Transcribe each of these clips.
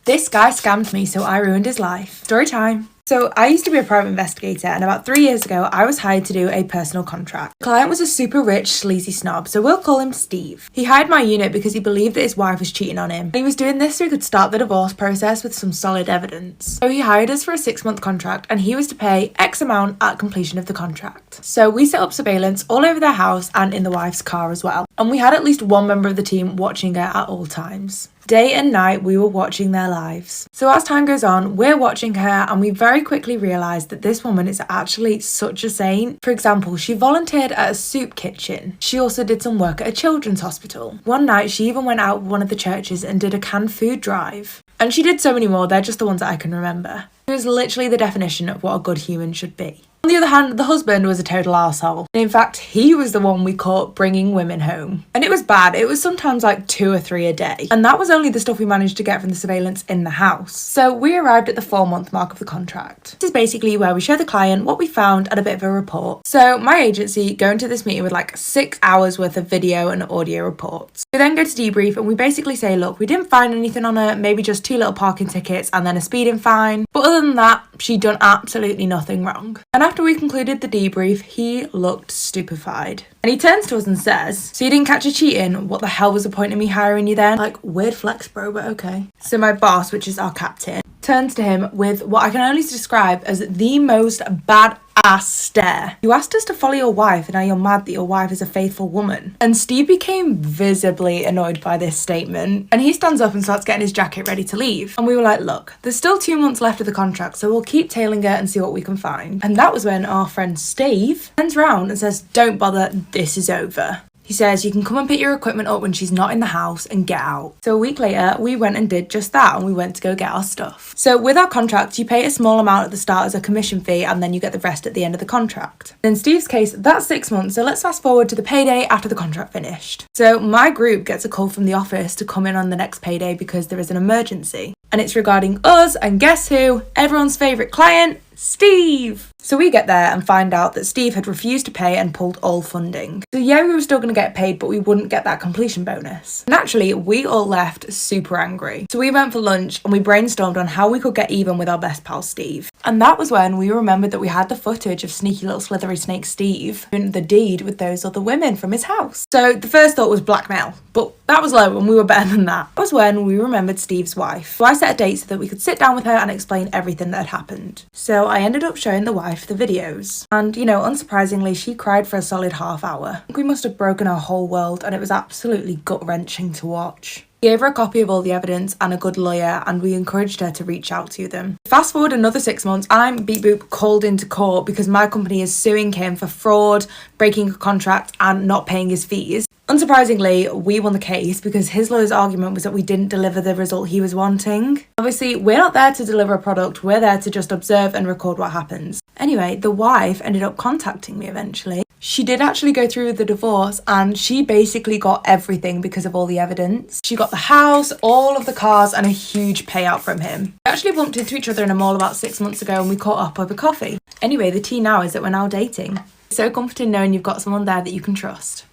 This guy scammed me, so I ruined his life. Story time. So I used to be a private investigator, and about 3 years ago, I was hired to do a personal contract. The client was a super rich, sleazy snob, so we'll call him Steve. He hired my unit because he believed that his wife was cheating on him. And he was doing this so he could start the divorce process with some solid evidence. So he hired us for a 6-month contract, and he was to pay X amount at completion of the contract. So we set up surveillance all over their house and in the wife's car as well. And we had at least one member of the team watching her at all times. Day and night, we were watching their lives. So as time goes on, we're watching her, and we very quickly realised that this woman is actually such a saint. For example, she volunteered at a soup kitchen. She also did some work at a children's hospital. One night, she even went out with one of the churches and did a canned food drive. And she did so many more, they're just the ones that I can remember. She was literally the definition of what a good human should be. On the other hand, the husband was a total arsehole. In fact, he was the one we caught bringing women home. And it was bad. It was sometimes like 2 or 3 a day. And that was only the stuff we managed to get from the surveillance in the house. So we arrived at the 4-month mark of the contract. This is basically where we show the client what we found and a bit of a report. So my agency go into this meeting with like 6 hours worth of video and audio reports. We then go to debrief, and we basically say, look, we didn't find anything on her, maybe just 2 little parking tickets and then a speeding fine. But other than that, she'd done absolutely nothing wrong. And after we concluded the debrief, he looked stupefied. And he turns to us and says, so you didn't catch her cheating? What the hell was the point of me hiring you then? Like, weird flex, bro, but okay. So my boss, which is our captain, turns to him with what I can only describe as the most badass stare. You asked us to follow your wife, and now you're mad that your wife is a faithful woman. And Steve became visibly annoyed by this statement, and he stands up and starts getting his jacket ready to leave. And we were like, look, there's still 2 months left of the contract, so we'll keep tailing her and see what we can find. And that was when our friend Steve turns round and says, don't bother, this is over. He says, you can come and pick your equipment up when she's not in the house and get out. So a week later, we went and did just that, and we went to go get our stuff. So with our contract, you pay a small amount at the start as a commission fee, and then you get the rest at the end of the contract. In Steve's case, that's 6 months, so let's fast forward to the payday after the contract finished. So my group gets a call from the office to come in on the next payday because there is an emergency. And it's regarding us, and guess who? Everyone's favourite client, Steve! So we get there and find out that Steve had refused to pay and pulled all funding. So yeah, we were still going to get paid, but we wouldn't get that completion bonus. Naturally, we all left super angry. So we went for lunch and we brainstormed on how we could get even with our best pal Steve. And that was when we remembered that we had the footage of sneaky little slithery snake Steve doing the deed with those other women from his house. So the first thought was blackmail, but that was low and we were better than that. That was when we remembered Steve's wife. So I set a date so that we could sit down with her and explain everything that had happened. So I ended up showing the wife the videos. And, you know, unsurprisingly, she cried for a solid half hour. I think we must have broken her whole world, and it was absolutely gut-wrenching to watch. We gave her a copy of all the evidence and a good lawyer, and we encouraged her to reach out to them. Fast forward another 6 months, I'm beep boop called into court because my company is suing him for fraud, breaking a contract and not paying his fees. Unsurprisingly, we won the case because his lawyer's argument was that we didn't deliver the result he was wanting. Obviously, we're not there to deliver a product, we're there to just observe and record what happens. Anyway, the wife ended up contacting me eventually. She did actually go through with the divorce, and she basically got everything because of all the evidence. She got the house, all of the cars, and a huge payout from him. We actually bumped into each other in a mall about 6 months ago, and we caught up over coffee. Anyway, the tea now is that we're now dating. It's so comforting knowing you've got someone there that you can trust.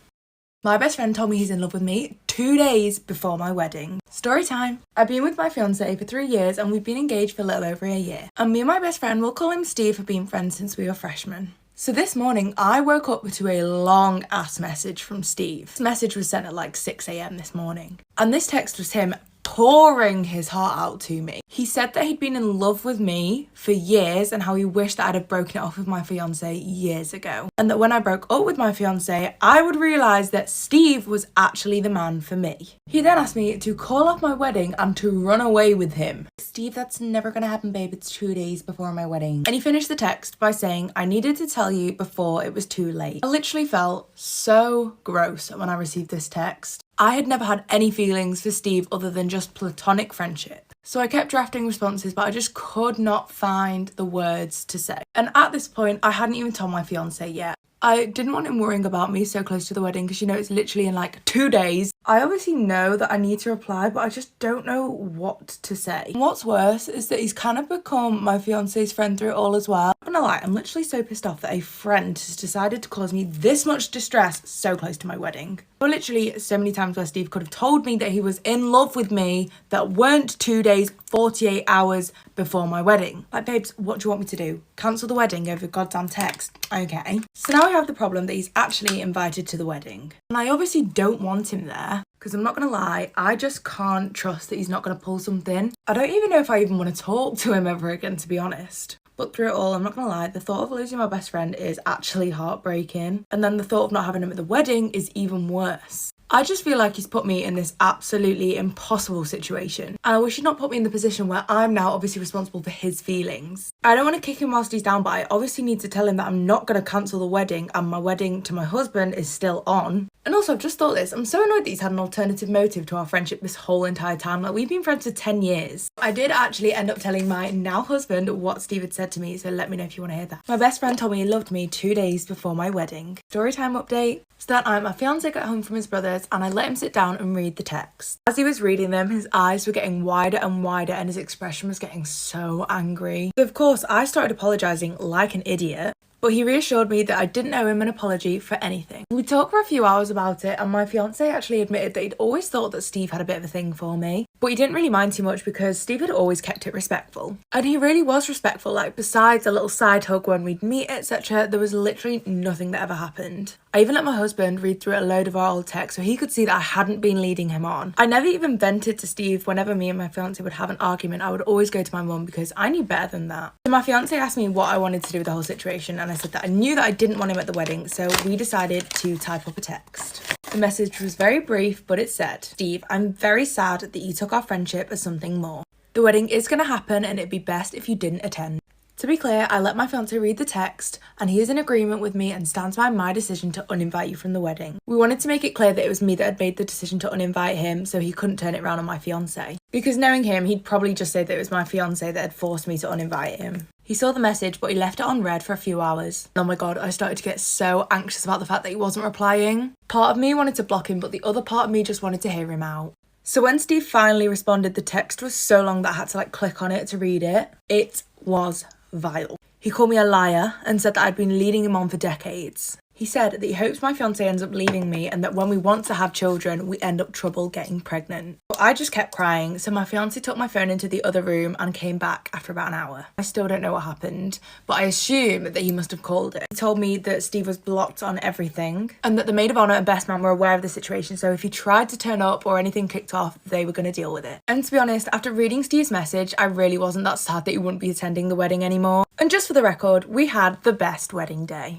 My best friend told me he's in love with me 2 days before my wedding. Story time. I've been with my fiance for 3 years, and we've been engaged for a little over a year. And me and my best friend, we'll call him Steve, have been friends since we were freshmen. So this morning, I woke up to a long ass message from Steve. This message was sent at like 6 a.m. this morning. And this text was him pouring his heart out to me. He said that he'd been in love with me for years and how he wished that I'd have broken it off with my fiance years ago. And that when I broke up with my fiance, I would realise that Steve was actually the man for me. He then asked me to call off my wedding and to run away with him. Steve, that's never gonna happen, babe. It's 2 days before my wedding. And he finished the text by saying, I needed to tell you before it was too late. I literally felt so gross when I received this text. I had never had any feelings for Steve other than just platonic friendship. So I kept drafting responses, but I just could not find the words to say. And at this point, I hadn't even told my fiance yet. I didn't want him worrying about me so close to the wedding because, you know, it's literally in like 2 days. I obviously know that I need to reply, but I just don't know what to say. And what's worse is that he's kind of become my fiance's friend through it all as well. I'm not gonna lie, I'm literally so pissed off that a friend has decided to cause me this much distress so close to my wedding. There were literally so many times where Steve could have told me that he was in love with me that weren't 2 days, 48 hours before my wedding. Like, babes, what do you want me to do? Cancel the wedding over goddamn text? Okay. So now I have the problem that he's actually invited to the wedding. And I obviously don't want him there because I'm not gonna lie, I just can't trust that he's not gonna pull something. I don't even know if I even want to talk to him ever again, to be honest. But through it all, I'm not gonna lie, the thought of losing my best friend is actually heartbreaking. And then the thought of not having him at the wedding is even worse. I just feel like he's put me in this absolutely impossible situation. And I wish he'd not put me in the position where I'm now obviously responsible for his feelings. I don't want to kick him whilst he's down, but I obviously need to tell him that I'm not going to cancel the wedding and my wedding to my husband is still on. And also, I've just thought this, I'm so annoyed that he's had an alternative motive to our friendship this whole entire time. Like, we've been friends for 10 years. I did actually end up telling my now husband what Steve had said to me, so let me know if you want to hear that. My best friend told me he loved me 2 days before my wedding. Storytime update. So that night, my fiance got home from his brother's and I let him sit down and read the text. As he was reading them, his eyes were getting wider and wider and his expression was getting so angry. So of course, I started apologising like an idiot. But he reassured me that I didn't owe him an apology for anything. We talked for a few hours about it and my fiance actually admitted that he'd always thought that Steve had a bit of a thing for me. But he didn't really mind too much because Steve had always kept it respectful. And he really was respectful, like besides a little side hug when we'd meet, etc. there was literally nothing that ever happened. I even let my husband read through a load of our old texts so he could see that I hadn't been leading him on. I never even vented to Steve whenever me and my fiance would have an argument. I would always go to my mum because I knew better than that. So my fiance asked me what I wanted to do with the whole situation and I said that I knew that I didn't want him at the wedding, so we decided to type up a text. The message was very brief, but it said, "Steve, I'm very sad that you took our friendship as something more. The wedding is going to happen and it'd be best if you didn't attend." To be clear, I let my fiance read the text and he is in agreement with me and stands by my decision to uninvite you from the wedding. We wanted to make it clear that it was me that had made the decision to uninvite him so he couldn't turn it around on my fiance. Because knowing him, he'd probably just say that it was my fiance that had forced me to uninvite him. He saw the message, but he left it on read for a few hours. And oh my god, I started to get so anxious about the fact that he wasn't replying. Part of me wanted to block him, but the other part of me just wanted to hear him out. So when Steve finally responded, the text was so long that I had to click on it to read it. It was vile. He called me a liar and said that I'd been leading him on for decades. He said that he hopes my fiance ends up leaving me and that when we want to have children, we end up trouble getting pregnant. But I just kept crying, so my fiance took my phone into the other room and came back after about an hour. I still don't know what happened, but I assume that he must have called it. He told me that Steve was blocked on everything and that the maid of honour and best man were aware of the situation, so if he tried to turn up or anything kicked off, they were going to deal with it. And to be honest, after reading Steve's message, I really wasn't that sad that he wouldn't be attending the wedding anymore. And just for the record, we had the best wedding day.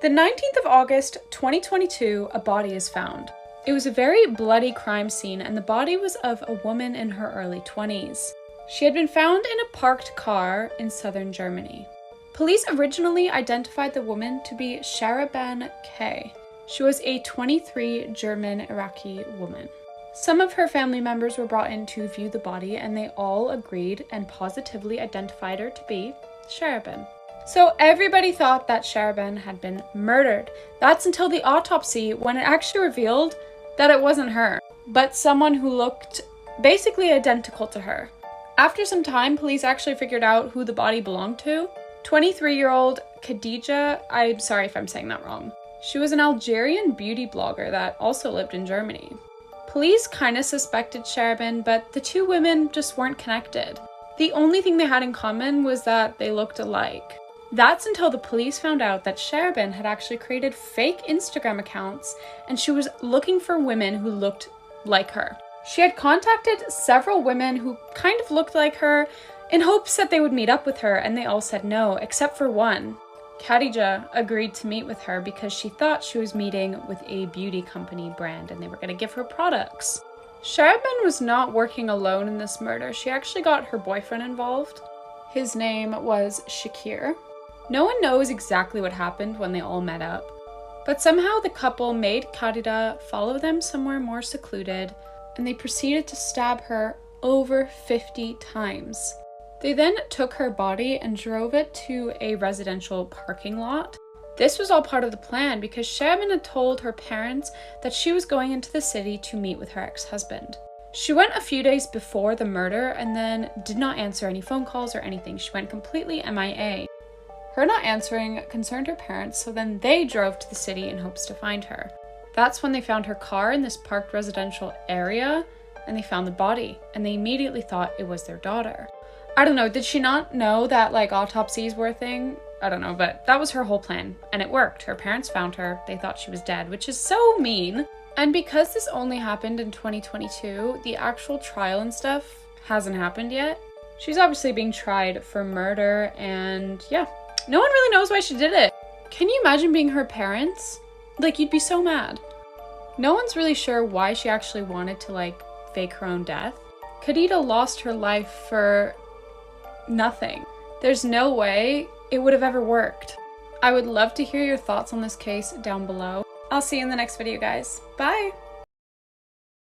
The 19th of August, 2022, a body is found. It was a very bloody crime scene and the body was of a woman in her early 20s. She had been found in a parked car in southern Germany. Police originally identified the woman to be Sharaban K. She was a 23 German Iraqi woman. Some of her family members were brought in to view the body and they all agreed and positively identified her to be Sharaban. So everybody thought that Sharaban had been murdered. That's until the autopsy, when it actually revealed that it wasn't her, but someone who looked basically identical to her. After some time, police actually figured out who the body belonged to. 23-year-old Khadija, I'm sorry if I'm saying that wrong. She was an Algerian beauty blogger that also lived in Germany. Police kind of suspected Sharaban, but the two women just weren't connected. The only thing they had in common was that they looked alike. That's until the police found out that Sharaban had actually created fake Instagram accounts and she was looking for women who looked like her. She had contacted several women who kind of looked like her in hopes that they would meet up with her, and they all said no, except for one. Khadija agreed to meet with her because she thought she was meeting with a beauty company brand and they were going to give her products. Sharaban was not working alone in this murder. She actually got her boyfriend involved. His name was Shakir. No one knows exactly what happened when they all met up, but somehow the couple made Khadija follow them somewhere more secluded, and they proceeded to stab her over 50 times. They then took her body and drove it to a residential parking lot. This was all part of the plan because Sherman had told her parents that she was going into the city to meet with her ex-husband. She went a few days before the murder and then did not answer any phone calls or anything. She went completely MIA. Her not answering concerned her parents, so then they drove to the city in hopes to find her. That's when they found her car in this parked residential area, and they found the body, and they immediately thought it was their daughter. I don't know, did she not know that like autopsies were a thing? I don't know, but that was her whole plan, and it worked. Her parents found her, they thought she was dead, which is so mean. And because this only happened in 2022, the actual trial and stuff hasn't happened yet. She's obviously being tried for murder, and yeah, no one really knows why she did it. Can you imagine being her parents? Like, you'd be so mad. No one's really sure why she actually wanted to like fake her own death. Khadija lost her life for nothing. There's no way it would have ever worked. I would love to hear your thoughts on this case down below. I'll see you in the next video, guys. Bye!